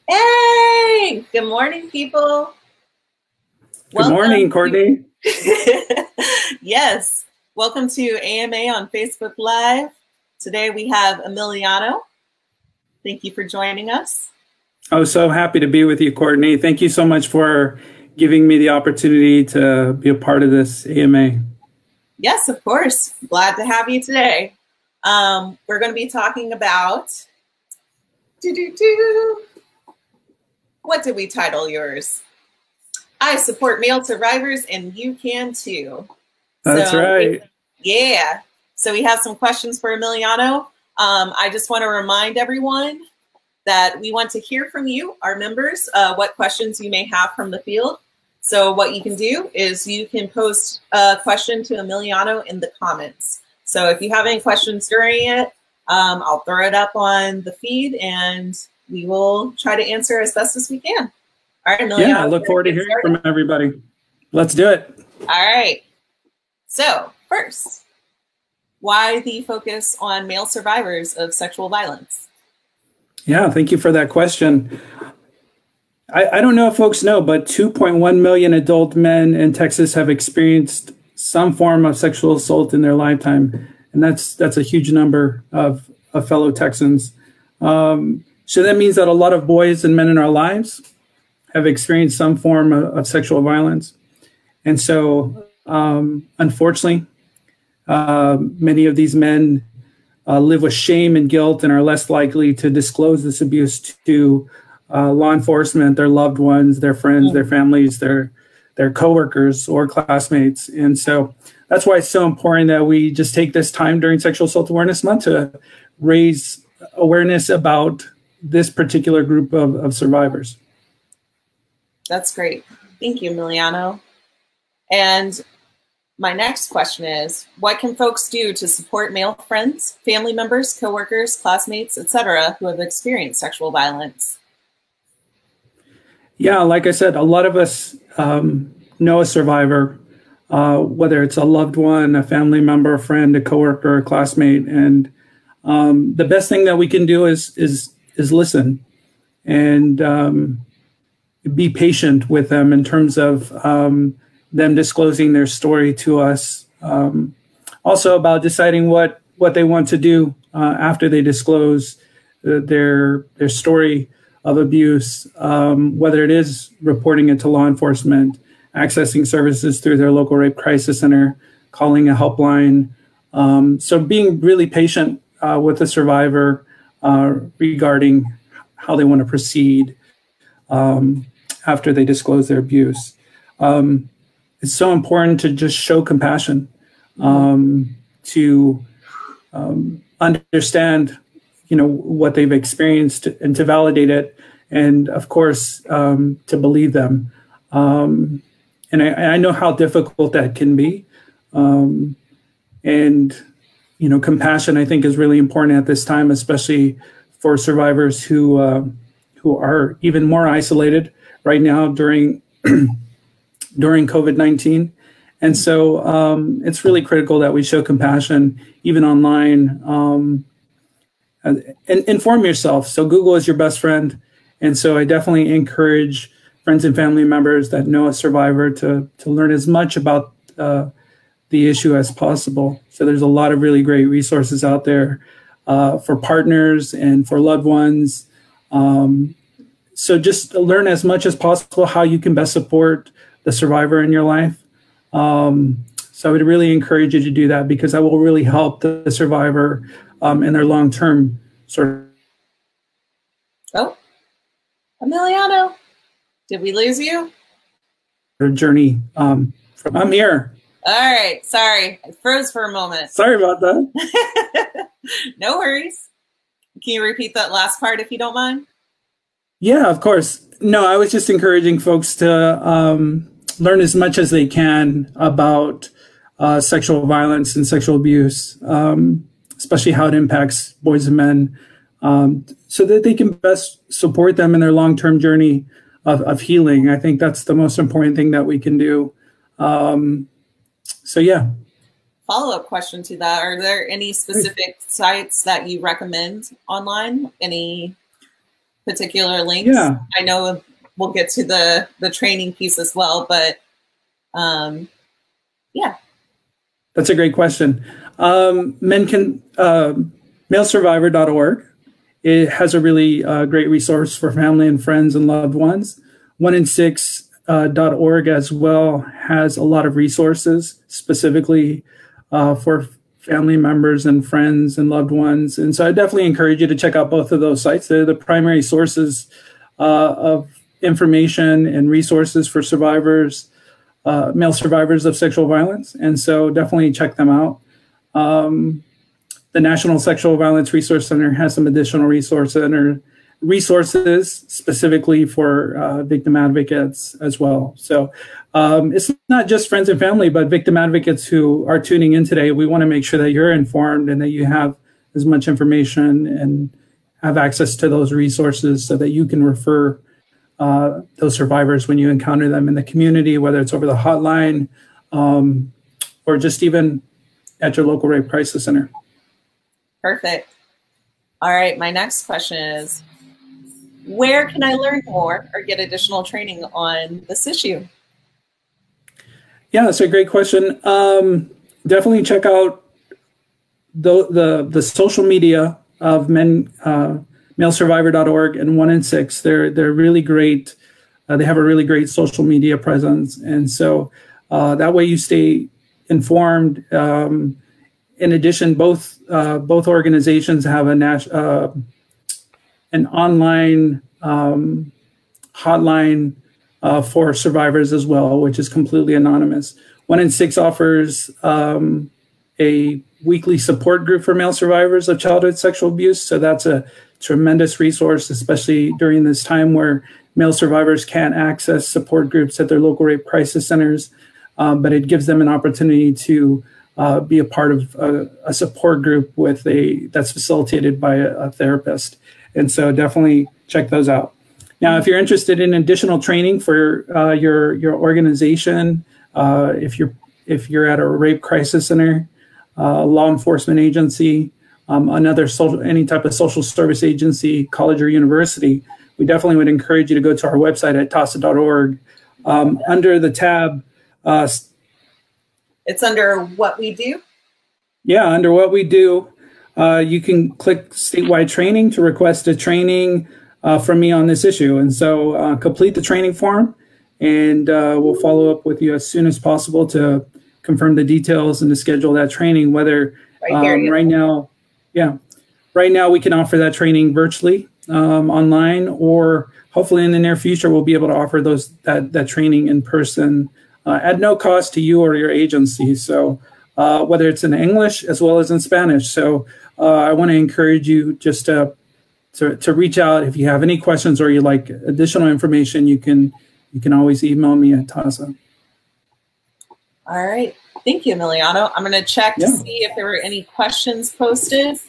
Hey, good morning, people. Good morning, Courtney. Yes, welcome to AMA on Facebook Live. Today we have Emiliano. Thank you for joining us. I was so happy to be with you, Courtney. Thank you so much for giving me the opportunity to be a part of this AMA. Yes, of course. Glad to have you today. We're going to be talking about what did we title yours? I support male survivors and you can too. That's right. Yeah. So we have some questions for Emiliano. I just want to remind everyone that we want to hear from you, our members, what questions you may have from the field. So what you can do is you can post a question to Emiliano in the comments. So if you have any questions during it, I'll throw it up on the feed and we will try to answer as best as we can. All right, Emiliano. Yeah, I look forward to hearing from everybody. Let's do it. All right. So first, why the focus on male survivors of sexual violence? Yeah, thank you for that question. I don't know if folks know, but 2.1 million adult men in Texas have experienced some form of sexual assault in their lifetime. And that's a huge number of fellow Texans. So that means that a lot of boys and men in our lives have experienced some form of sexual violence. And so, unfortunately, many of these men live with shame and guilt and are less likely to disclose this abuse to law enforcement, their loved ones, their friends, their families, their coworkers or classmates. And so that's why it's so important that we just take this time during Sexual Assault Awareness Month to raise awareness about this particular group of survivors. That's great. Thank you, Emiliano. And my next question is, what can folks do to support male friends, family members, coworkers, classmates, etc., who have experienced sexual violence? Yeah, like I said, a lot of us know a survivor, whether it's a loved one, a family member, a friend, a coworker, a classmate. And the best thing that we can do is listen and be patient with them in terms of them disclosing their story to us. Also about deciding what they want to do after they disclose their story of abuse, whether it is reporting it to law enforcement, accessing services through their local rape crisis center, calling a helpline. So being really patient with the survivor regarding how they want to proceed after they disclose their abuse. It's so important to just show compassion, to understand, what they've experienced and to validate it, and of course, to believe them. And I know how difficult that can be. And, compassion, I think, is really important at this time, especially for survivors who are even more isolated right now during COVID-19. And so it's really critical that we show compassion, even online. And inform yourself. So Google is your best friend. And so I definitely encourage friends and family members that know a survivor to learn as much about the issue as possible. So there's a lot of really great resources out there for partners and for loved ones. So just learn as much as possible how you can best support the survivor in your life. So I would really encourage you to do that because that will really help the survivor in their long-term sort of. Oh, Emiliano, did we lose you? Journey. I'm here. All right. Sorry. I froze for a moment. Sorry about that. No worries. Can you repeat that last part if you don't mind? Yeah, of course. No, I was just encouraging folks to learn as much as they can about sexual violence and sexual abuse, especially how it impacts boys and men, so that they can best support them in their long-term journey of healing. I think that's the most important thing that we can do. So, yeah. Follow-up question to that. Are there any specific sites that you recommend online? Any particular links. Yeah. I know we'll get to the training piece as well, but yeah. That's a great question. Malesurvivor.org. It has a really great resource for family and friends and loved ones. 1in6.org as well has a lot of resources specifically for family members and friends and loved ones. And so I definitely encourage you to check out both of those sites. They're the primary sources of information and resources for survivors, male survivors of sexual violence. And so definitely check them out. The National Sexual Violence Resource Center has some additional resources specifically for victim advocates as well. So it's not just friends and family, but victim advocates who are tuning in today. We want to make sure that you're informed and that you have as much information and have access to those resources so that you can refer those survivors when you encounter them in the community, whether it's over the hotline or just even at your local rape crisis center. Perfect. All right, my next question is, where can I learn more or get additional training on this issue? Yeah, that's a great question. Definitely check out the social media of malesurvivor.org and 1in6. They're really great. They have a really great social media presence, and so that way you stay informed. In addition, both organizations have an online hotline for survivors as well, which is completely anonymous. 1in6 offers a weekly support group for male survivors of childhood sexual abuse. So that's a tremendous resource, especially during this time where male survivors can't access support groups at their local rape crisis centers. But it gives them an opportunity to be a part of a support group that's facilitated by a therapist. And so definitely check those out. Now, if you're interested in additional training for your organization, if you're at a rape crisis center, law enforcement agency, any type of social service agency, college or university, we definitely would encourage you to go to our website at TAASA.org. Under the tab, it's under what we do? Yeah, under what we do, you can click statewide training to request a training from me on this issue. And so complete the training form, and we'll follow up with you as soon as possible to confirm the details and to schedule that training, whether right now we can offer that training virtually online, or hopefully in the near future, we'll be able to offer that training in person at no cost to you or your agency. So whether it's in English as well as in Spanish. So I want to encourage you just to reach out if you have any questions or you like additional information. You can always email me at TAASA. All right. Thank you, Emiliano. I'm going to check to see if there were any questions posted.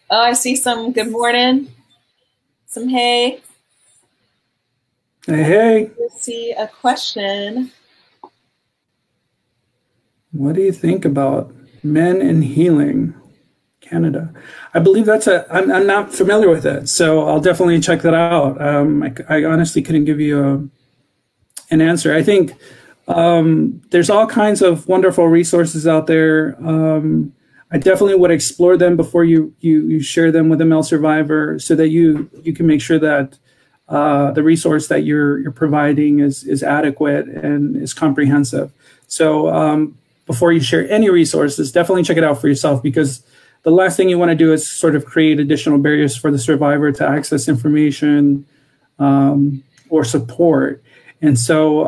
Oh, I see some good morning. Some hey. Hey. I see a question. What do you think about Men in Healing Canada? I believe I'm not familiar with it, so I'll definitely check that out. I honestly couldn't give you an answer. I think there's all kinds of wonderful resources out there. I definitely would explore them before you share them with a male survivor, so that you can make sure that the resource that you're providing is adequate and is comprehensive. So before you share any resources, definitely check it out for yourself, because the last thing you want to do is sort of create additional barriers for the survivor to access information or support. And so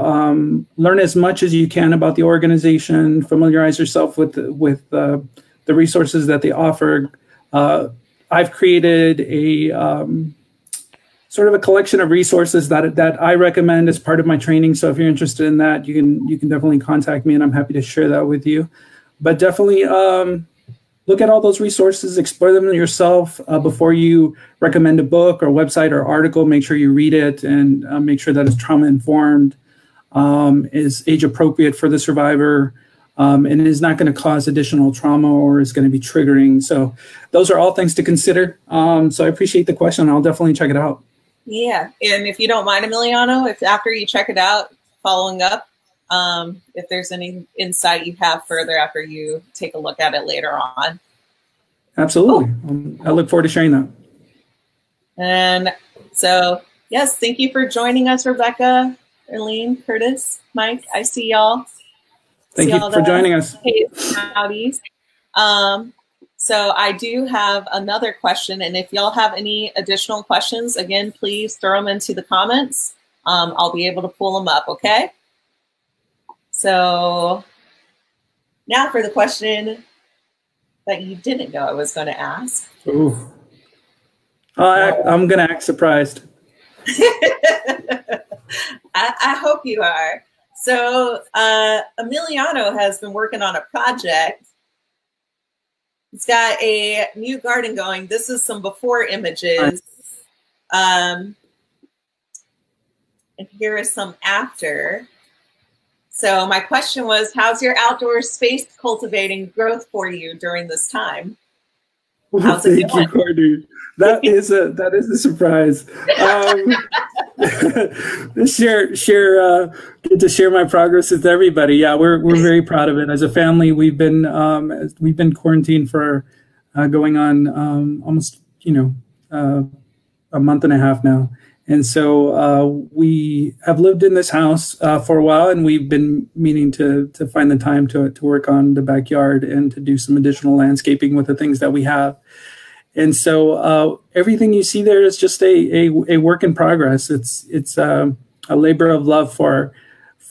learn as much as you can about the organization, familiarize yourself with the resources that they offer. I've created a sort of a collection of resources that I recommend as part of my training. So if you're interested in that, you can definitely contact me, and I'm happy to share that with you. But definitely look at all those resources, explore them yourself before you recommend a book or website or article. Make sure you read it and make sure that it's trauma informed, is age appropriate for the survivor, and is not going to cause additional trauma or is going to be triggering. So those are all things to consider. So I appreciate the question. I'll definitely check it out. Yeah, and if you don't mind, Emiliano, if after you check it out, following up, if there's any insight you have further after you take a look at it later on. Absolutely. I look forward to sharing that. And so, yes, thank you for joining us, Rebecca, Arlene, Curtis, Mike. I see y'all. Thank you for joining us. Howdies. So I do have another question, and if y'all have any additional questions, again, please throw them into the comments. I'll be able to pull them up, okay? So now for the question that you didn't know I was going to ask. Ooh. I'm going to act surprised. I hope you are. So Emiliano has been working on a project. He's got a new garden going. This is some before images. And here is some after. So my question was, how's your outdoor space cultivating growth for you during this time? How's it going? Thank you, Courtney. That is a surprise. Get to share my progress with everybody. Yeah, we're very proud of it. As a family, we've been quarantined for going on almost a month and a half now, and so we have lived in this house for a while, and we've been meaning to find the time to work on the backyard and to do some additional landscaping with the things that we have. And so everything you see there is just a work in progress. It's a labor of love for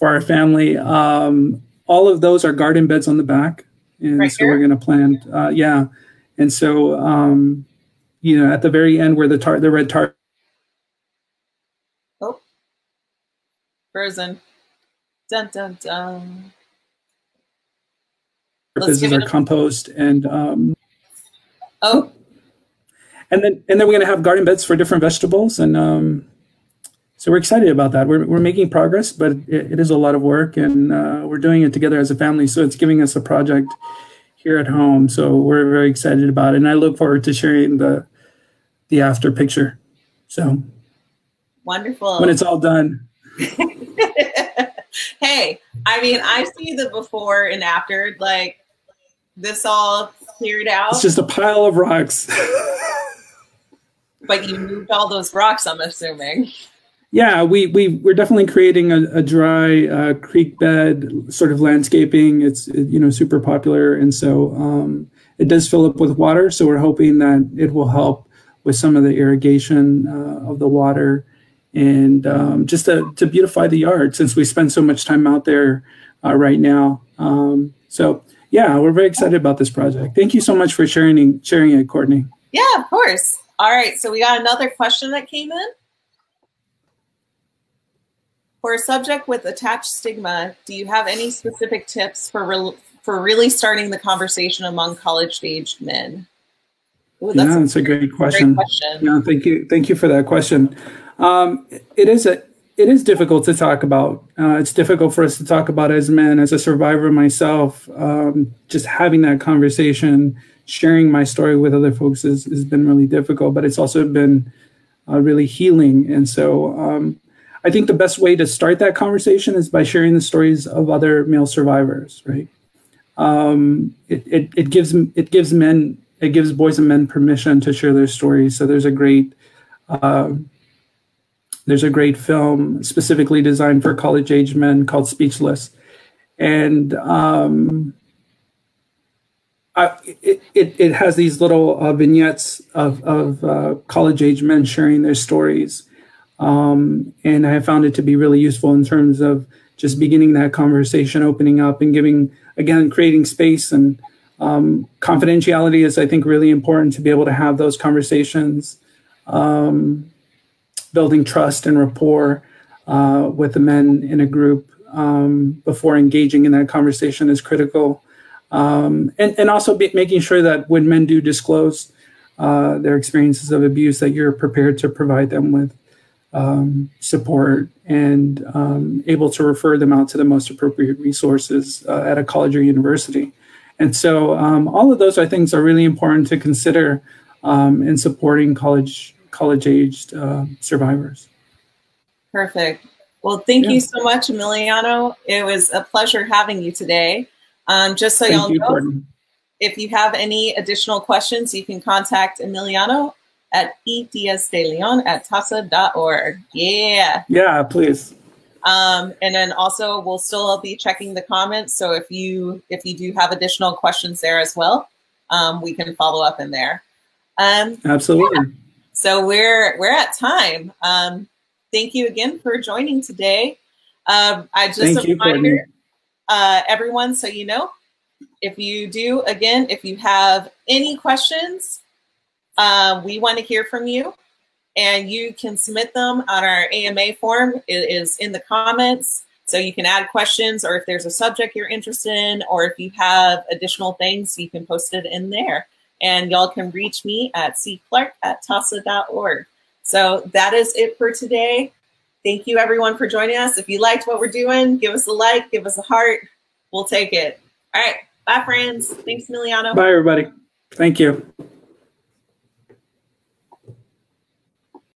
our family. All of those are garden beds on the back, and right so here? We're going to plant. Yeah, and so at the very end where the red tart. Oh, frozen. Dun dun dun. This is our compost and. Oh. And then we're going to have garden beds for different vegetables, and so we're excited about that. We're making progress, but it is a lot of work, and we're doing it together as a family. So it's giving us a project here at home. So we're very excited about it, and I look forward to sharing the after picture. So wonderful when it's all done. Hey, I mean, I see the before and after, like this all cleared out. It's just a pile of rocks. But you moved all those rocks, I'm assuming. Yeah, we're definitely creating a dry creek bed sort of landscaping. It's super popular, and so it does fill up with water. So we're hoping that it will help with some of the irrigation of the water, and just to beautify the yard since we spend so much time out there right now. So yeah, we're very excited about this project. Thank you so much for sharing it, Courtney. Yeah, of course. All right, so we got another question that came in. For a subject with attached stigma, do you have any specific tips for really starting the conversation among college-aged men? Ooh, that's a great question. Yeah, thank you for that question. It is difficult to talk about. It's difficult for us to talk about as men. As a survivor myself, just having that conversation, sharing my story with other folks has been really difficult, but it's also been really healing. And so I think the best way to start that conversation is by sharing the stories of other male survivors, right? It gives boys and men permission to share their stories. So there's a great film specifically designed for college-age men called Speechless. And it has these little vignettes of college-age men sharing their stories. And I have found it to be really useful in terms of just beginning that conversation, opening up and creating space. And confidentiality is, I think, really important to be able to have those conversations. Building trust and rapport with the men in a group before engaging in that conversation is critical. And also making sure that when men do disclose their experiences of abuse, that you're prepared to provide them with support and able to refer them out to the most appropriate resources at a college or university. And so all of those are things that are really important to consider in supporting college college-aged survivors. Perfect. Well, thank you so much, Emiliano. It was a pleasure having you today. Just so y'all know, Courtney. If you have any additional questions, you can contact Emiliano at diazdeleon@taasa.org. Yeah. Yeah, please. And then also we'll still be checking the comments. So if you do have additional questions there as well, we can follow up in there. Absolutely. Yeah. So we're at time. Thank you again for joining today. I just Thank you, reminder, everyone, so you know, if you have any questions, we want to hear from you, and you can submit them on our AMA form. It is in the comments, so you can add questions, or if there's a subject you're interested in, or if you have additional things, you can post it in there. And y'all can reach me at cclark@taasa.org. So that is it for today. Thank you everyone for joining us. If you liked what we're doing, give us a like, give us a heart. We'll take it. All right. Bye, friends. Thanks, Emiliano. Bye, everybody. Thank you.